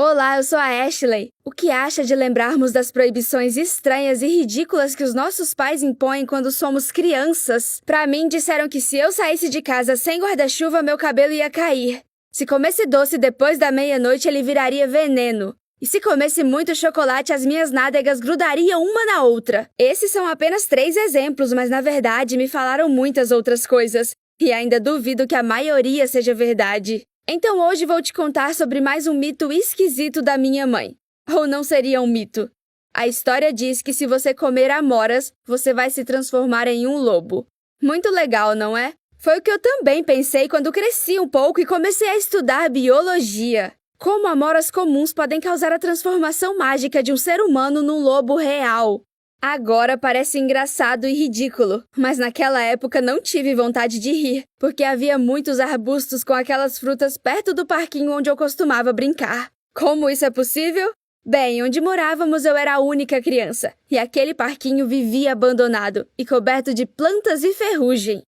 Olá, eu sou a Ashley. O que acha de lembrarmos das proibições estranhas e ridículas que os nossos pais impõem quando somos crianças? Pra mim, disseram que se eu saísse de casa sem guarda-chuva, meu cabelo ia cair. Se comesse doce depois da meia-noite, ele viraria veneno. E se comesse muito chocolate, as minhas nádegas grudariam uma na outra. Esses são apenas 3 exemplos, mas na verdade me falaram muitas outras coisas. E ainda duvido que a maioria seja verdade. Então hoje vou te contar sobre mais um mito esquisito da minha mãe. Ou não seria um mito? A história diz que se você comer amoras, você vai se transformar em um lobo. Muito legal, não é? Foi o que eu também pensei quando cresci um pouco e comecei a estudar biologia. Como amoras comuns podem causar a transformação mágica de um ser humano num lobo real. Agora parece engraçado e ridículo, mas naquela época não tive vontade de rir, porque havia muitos arbustos com aquelas frutas perto do parquinho onde eu costumava brincar. Como isso é possível? Bem, onde morávamos eu era a única criança, e aquele parquinho vivia abandonado e coberto de plantas e ferrugem.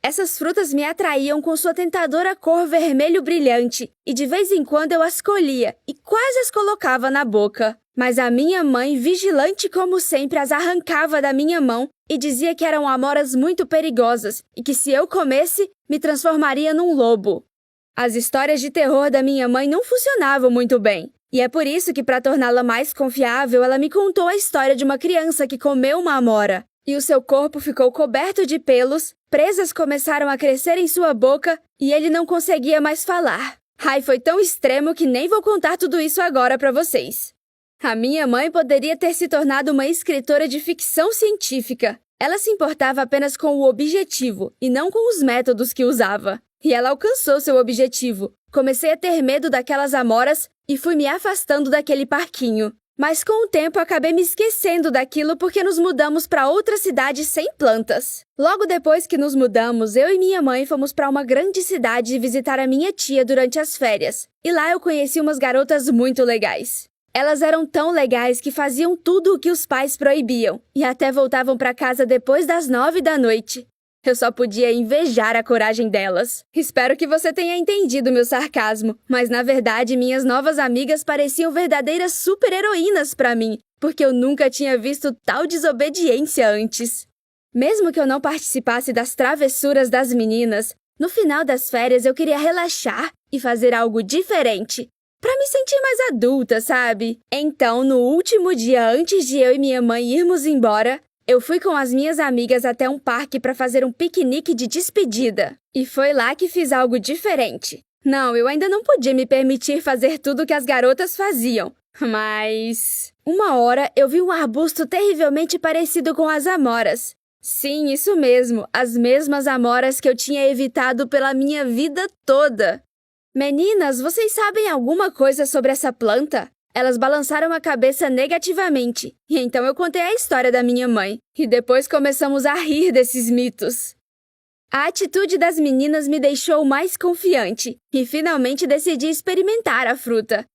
Essas frutas me atraíam com sua tentadora cor vermelho brilhante, e de vez em quando eu as colhia e quase as colocava na boca. Mas a minha mãe, vigilante como sempre, as arrancava da minha mão e dizia que eram amoras muito perigosas e que se eu comesse, me transformaria num lobo. As histórias de terror da minha mãe não funcionavam muito bem. E é por isso que, para torná-la mais confiável, ela me contou a história de uma criança que comeu uma amora. E o seu corpo ficou coberto de pelos, presas começaram a crescer em sua boca e ele não conseguia mais falar. Ai, foi tão extremo que nem vou contar tudo isso agora para vocês. A minha mãe poderia ter se tornado uma escritora de ficção científica. Ela se importava apenas com o objetivo e não com os métodos que usava. E ela alcançou seu objetivo. Comecei a ter medo daquelas amoras e fui me afastando daquele parquinho. Mas com o tempo acabei me esquecendo daquilo porque nos mudamos para outra cidade sem plantas. Logo depois que nos mudamos, eu e minha mãe fomos para uma grande cidade visitar a minha tia durante as férias. E lá eu conheci umas garotas muito legais. Elas eram tão legais que faziam tudo o que os pais proibiam e até voltavam para casa depois das 9 da noite. Eu só podia invejar a coragem delas. Espero que você tenha entendido meu sarcasmo, mas na verdade minhas novas amigas pareciam verdadeiras super-heroínas para mim, porque eu nunca tinha visto tal desobediência antes. Mesmo que eu não participasse das travessuras das meninas, no final das férias eu queria relaxar e fazer algo diferente. Pra me sentir mais adulta, sabe? Então, no último dia antes de eu e minha mãe irmos embora, eu fui com as minhas amigas até um parque para fazer um piquenique de despedida. E foi lá que fiz algo diferente. Não, eu ainda não podia me permitir fazer tudo o que as garotas faziam. Mas... uma hora eu vi um arbusto terrivelmente parecido com as amoras. Sim, isso mesmo, as mesmas amoras que eu tinha evitado pela minha vida toda. Meninas, vocês sabem alguma coisa sobre essa planta? Elas balançaram a cabeça negativamente, e então eu contei a história da minha mãe, e depois começamos a rir desses mitos. A atitude das meninas me deixou mais confiante, e finalmente decidi experimentar a fruta.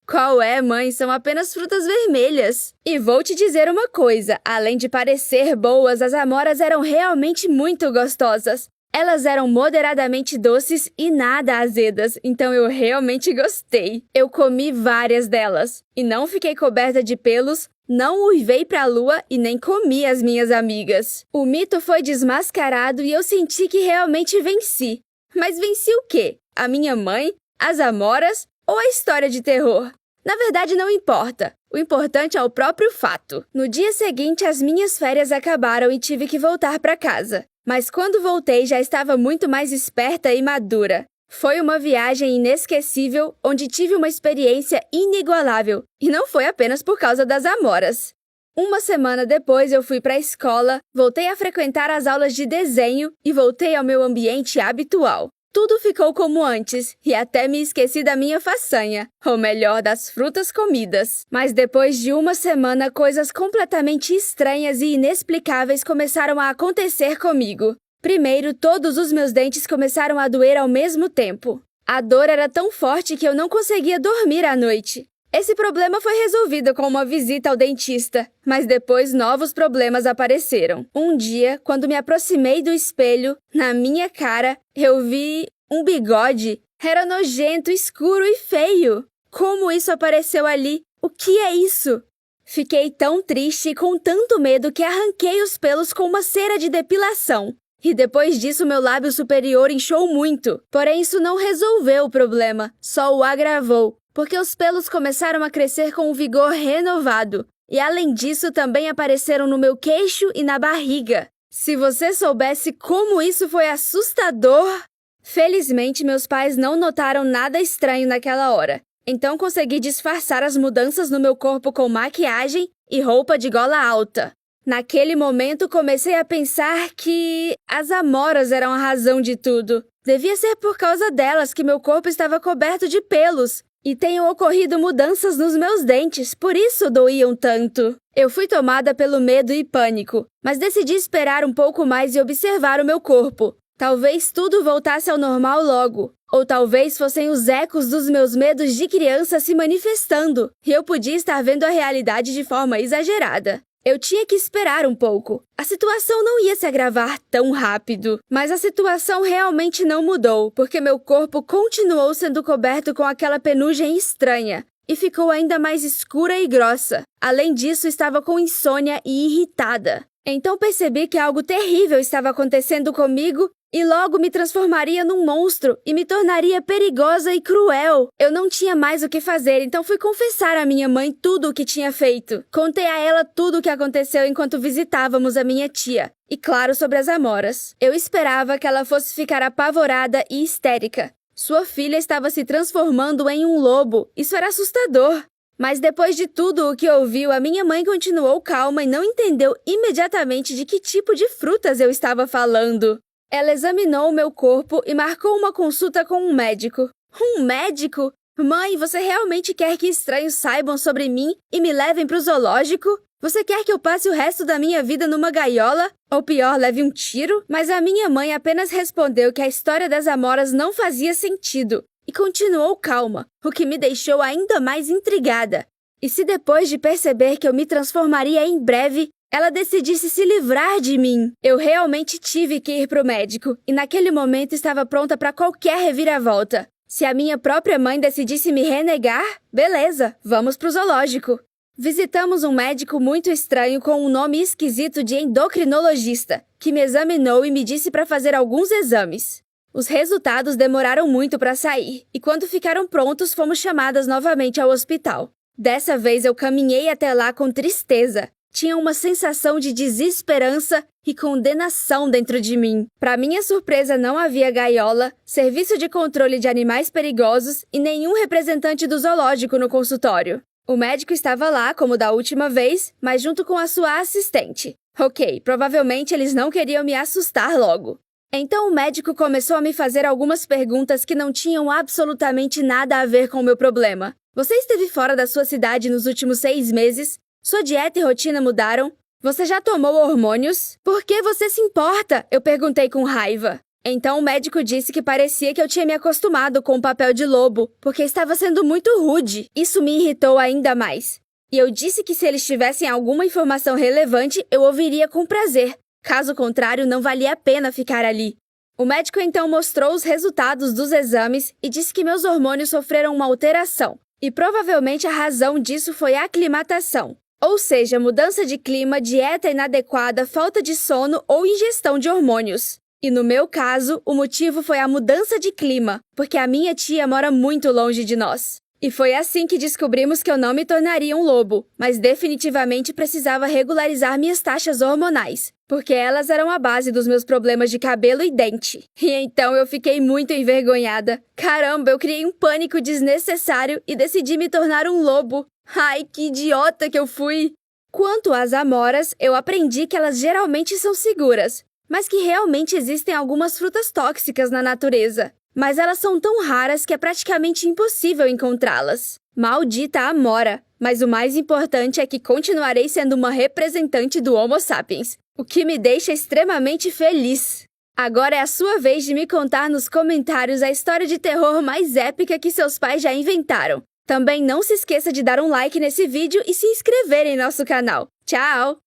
Qual é, mãe? São apenas frutas vermelhas. E vou te dizer uma coisa, além de parecer boas, as amoras eram realmente muito gostosas. Elas eram moderadamente doces e nada azedas, então eu realmente gostei. Eu comi várias delas, e não fiquei coberta de pelos, não uivei pra lua e nem comi as minhas amigas. O mito foi desmascarado e eu senti que realmente venci. Mas venci o quê? A minha mãe? As amoras? Ou a história de terror? Na verdade, não importa. O importante é o próprio fato. No dia seguinte, as minhas férias acabaram e tive que voltar pra casa. Mas quando voltei, já estava muito mais esperta e madura. Foi uma viagem inesquecível, onde tive uma experiência inigualável. E não foi apenas por causa das amoras. Uma semana depois, eu fui para a escola, voltei a frequentar as aulas de desenho e voltei ao meu ambiente habitual. Tudo ficou como antes, e até me esqueci da minha façanha, ou melhor, das frutas comidas. Mas depois de uma semana, coisas completamente estranhas e inexplicáveis começaram a acontecer comigo. Primeiro, todos os meus dentes começaram a doer ao mesmo tempo. A dor era tão forte que eu não conseguia dormir à noite. Esse problema foi resolvido com uma visita ao dentista, mas depois novos problemas apareceram. Um dia, quando me aproximei do espelho, na minha cara, eu vi um bigode. Era nojento, escuro e feio. Como isso apareceu ali? O que é isso? Fiquei tão triste e com tanto medo que arranquei os pelos com uma cera de depilação. E depois disso meu lábio superior inchou muito. Porém isso não resolveu o problema, só o agravou, porque os pelos começaram a crescer com um vigor renovado. E além disso também apareceram no meu queixo e na barriga. Se você soubesse como isso foi assustador! Felizmente meus pais não notaram nada estranho naquela hora. Então consegui disfarçar as mudanças no meu corpo com maquiagem e roupa de gola alta. Naquele momento comecei a pensar que as amoras eram a razão de tudo. Devia ser por causa delas que meu corpo estava coberto de pelos. E tenham ocorrido mudanças nos meus dentes, por isso doíam tanto. Eu fui tomada pelo medo e pânico, mas decidi esperar um pouco mais e observar o meu corpo. Talvez tudo voltasse ao normal logo. Ou talvez fossem os ecos dos meus medos de criança se manifestando, e eu podia estar vendo a realidade de forma exagerada. Eu tinha que esperar um pouco. A situação não ia se agravar tão rápido. Mas a situação realmente não mudou, porque meu corpo continuou sendo coberto com aquela penugem estranha, e ficou ainda mais escura e grossa. Além disso, estava com insônia e irritada. Então percebi que algo terrível estava acontecendo comigo e logo me transformaria num monstro e me tornaria perigosa e cruel. Eu não tinha mais o que fazer, então fui confessar à minha mãe tudo o que tinha feito. Contei a ela tudo o que aconteceu enquanto visitávamos a minha tia. E claro, sobre as amoras. Eu esperava que ela fosse ficar apavorada e histérica. Sua filha estava se transformando em um lobo. Isso era assustador. Mas depois de tudo o que ouviu, a minha mãe continuou calma e não entendeu imediatamente de que tipo de frutas eu estava falando. Ela examinou o meu corpo e marcou uma consulta com um médico. Um médico? Mãe, você realmente quer que estranhos saibam sobre mim e me levem para o zoológico? Você quer que eu passe o resto da minha vida numa gaiola? Ou pior, leve um tiro? Mas a minha mãe apenas respondeu que a história das amoras não fazia sentido. E continuou calma, o que me deixou ainda mais intrigada. E se depois de perceber que eu me transformaria em breve, ela decidisse se livrar de mim? Eu realmente tive que ir pro médico, e naquele momento estava pronta para qualquer reviravolta. Se a minha própria mãe decidisse me renegar, beleza, vamos pro zoológico. Visitamos um médico muito estranho com um nome esquisito de endocrinologista, que me examinou e me disse para fazer alguns exames. Os resultados demoraram muito para sair, e quando ficaram prontos, fomos chamadas novamente ao hospital. Dessa vez eu caminhei até lá com tristeza. Tinha uma sensação de desesperança e condenação dentro de mim. Para minha surpresa, não havia gaiola, serviço de controle de animais perigosos e nenhum representante do zoológico no consultório. O médico estava lá, como da última vez, mas junto com a sua assistente. Ok, provavelmente eles não queriam me assustar logo. Então o médico começou a me fazer algumas perguntas que não tinham absolutamente nada a ver com o meu problema. Você esteve fora da sua cidade nos últimos 6 meses? Sua dieta e rotina mudaram? Você já tomou hormônios? Por que você se importa? Eu perguntei com raiva. Então o médico disse que parecia que eu tinha me acostumado com o papel de lobo, porque estava sendo muito rude. Isso me irritou ainda mais. E eu disse que se eles tivessem alguma informação relevante, eu ouviria com prazer. Caso contrário, não valia a pena ficar ali. O médico então mostrou os resultados dos exames e disse que meus hormônios sofreram uma alteração. E provavelmente a razão disso foi a aclimatação. Ou seja, mudança de clima, dieta inadequada, falta de sono ou ingestão de hormônios. E no meu caso, o motivo foi a mudança de clima, porque a minha tia mora muito longe de nós. E foi assim que descobrimos que eu não me tornaria um lobo, mas definitivamente precisava regularizar minhas taxas hormonais, porque elas eram a base dos meus problemas de cabelo e dente. E então eu fiquei muito envergonhada. Caramba, eu criei um pânico desnecessário e decidi me tornar um lobo. Ai, que idiota que eu fui! Quanto às amoras, eu aprendi que elas geralmente são seguras, mas que realmente existem algumas frutas tóxicas na natureza. Mas elas são tão raras que é praticamente impossível encontrá-las. Maldita amora! Mas o mais importante é que continuarei sendo uma representante do Homo sapiens, o que me deixa extremamente feliz. Agora é a sua vez de me contar nos comentários a história de terror mais épica que seus pais já inventaram. Também não se esqueça de dar um like nesse vídeo e se inscrever em nosso canal. Tchau!